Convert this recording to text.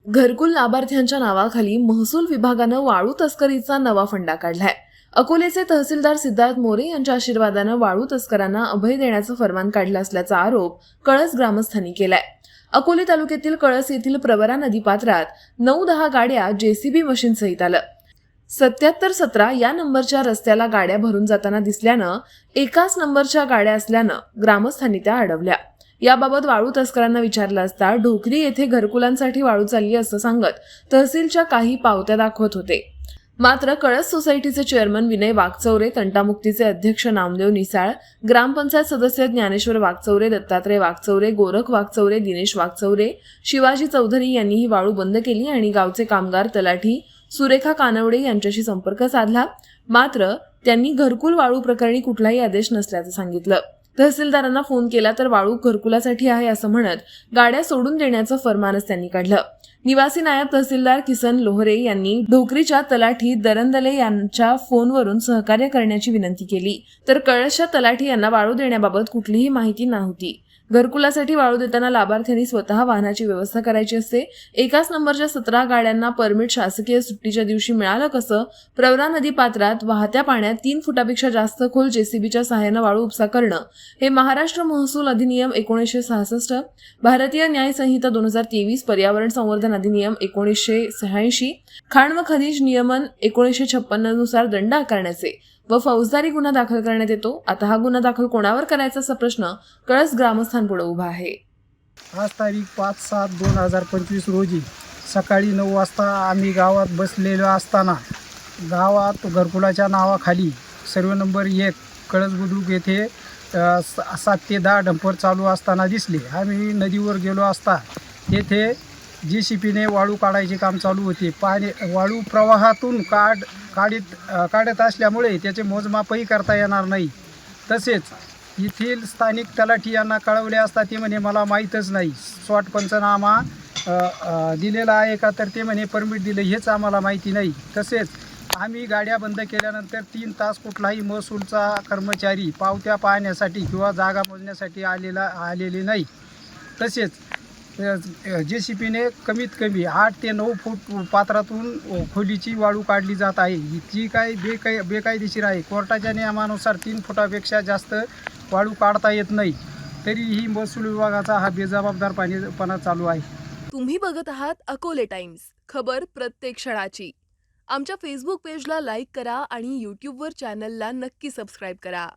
घरकुल लाभार्थ्यांच्या नावाखाली महसूल विभागानं वाळू तस्करीचा नवा फंडा काढलाय। अकोलेचे तहसीलदार सिद्धार्थ मोरे यांच्या आशीर्वादानं वाळू तस्करांना अभय देण्याचं फरमान काढलं असल्याचा आरोप कळस ग्रामस्थांनी केलाय। अकोले तालुक्यातील कळस येथील प्रवरा नदीपात्रात 9-10 गाड्या जेसीबी मशीन सहित आलं। 7717 या नंबरच्या रस्त्याला गाड्या भरून जाताना दिसल्यानं एकाच नंबरच्या गाड्या असल्यानं ग्रामस्थांनी त्या अडवल्या। याबाबत वाळू तस्करांना विचारलं असता ढोकरी येथे घरकुलांसाठी वाळू चालली असं सांगत तहसीलच्या काही पावत्या दाखवत होते। मात्र कळस सोसायटीचे चेअरमन विनय वाघचौरे, तंटामुक्तीचे अध्यक्ष नामदेव निसाळ, ग्रामपंचायत सदस्य ज्ञानेश्वर वाघचौरे, दत्तात्रय वाघचौरे, गोरख वाघचौरे, दिनेश वाघचौरे, शिवाजी चौधरी यांनी ही वाळू बंद केली आणि गावचे कामगार तलाठी सुरेखा कानवडे यांच्याशी संपर्क साधला। मात्र त्यांनी घरकुल वाळू प्रकरणी कुठलाही आदेश नसल्याचं सांगितलं। तहसीलदारांना फोन केला तर वाळू घरकुलासाठी आहे असं म्हणत गाड्या सोडून देण्याचं फरमानच त्यांनी काढलं। निवासी नायब तहसीलदार किसन लोहरे यांनी ढोकरीच्या तलाठी दरंदले यांच्या फोनवरून सहकार्य करण्याची विनंती केली, तर कळसच्या तलाठी यांना वाळू देण्याबाबत कुठलीही माहिती नव्हती। घरकुलासाठी वाळू देताना लाभार्थ्यांनी स्वतः वाहनाची व्यवस्था करायची असते। एकाच नंबरच्या 17 गाड्यांना परमिट शासकीय सुट्टीच्या दिवशी मिळालं कसं? प्रवरा नदी पात्रात वाहत्या पाण्यात 3 फुटापेक्षा जास्त खोल जेसीबीच्या सहाय्यानं वाळू उपसा करणं हे महाराष्ट्र महसूल अधिनियम 1966, भारतीय न्याय संहिता 2023, पर्यावरण संवर्धन अधिनियम 1986, खाण व खनिज नियमन 1956 नुसार दंड आकारण्याचे व फौजदारी गुन्हा दाखल करण्यात येतो। आता हा गुन्हा दाखल कोणावर करायचा असा प्रश्न कळस ग्रामस्थांपुढे उभा आहे। आज तारीख 5/7/2025 रोजी सकाळी 9 वाजता आम्ही गावात बसलेलो असताना गावात घरकुलाच्या नावाखाली सर्व नंबर 1 कळस बुद्रुक येथे 7 ते 10 डंपर चालू असताना दिसले। आम्ही नदीवर गेलो असता येथे JCPने वाळू काढायचे काम चालू होते। वाळू प्रवाहातून काढत असल्यामुळे त्याचे मोजमापही करता येणार नाही। तसेच येथील स्थानिक तलाठी यांना कळवले असता ते म्हणे मला माहीतच नाही, स्वॉट पंचनामा दिलेला आहे का, तर ते म्हणे परमिट दिले हेच आम्हाला माहिती नाही। तसेच आम्ही गाड्या बंद केल्यानंतर 3 तास कुठलाही महसूलचा कर्मचारी पावत्या पाहण्यासाठी किंवा जागा मोजण्यासाठी आलेले नाही। तसेच JCPने कमीत कमी 8 ते 9 फूट पात्रातून खोलीची वाळू काढली जात आहे, जी काही बेकायदेशीर आहे। कोर्टाच्या नियमानुसार 3 फुटापेक्षा जास्त वाळू काढता येत नाही, तरीही महसूल विभागाचा हा बेजबाबदारपणा चालू आहे। तुम्ही बघत आहात अकोले टाइम्स, खबर प्रत्येक क्षणाची। आमच्या फेसबुक पेजला लाईक करा आणि यूट्यूबवर चॅनलला नक्की सबस्क्राईब करा।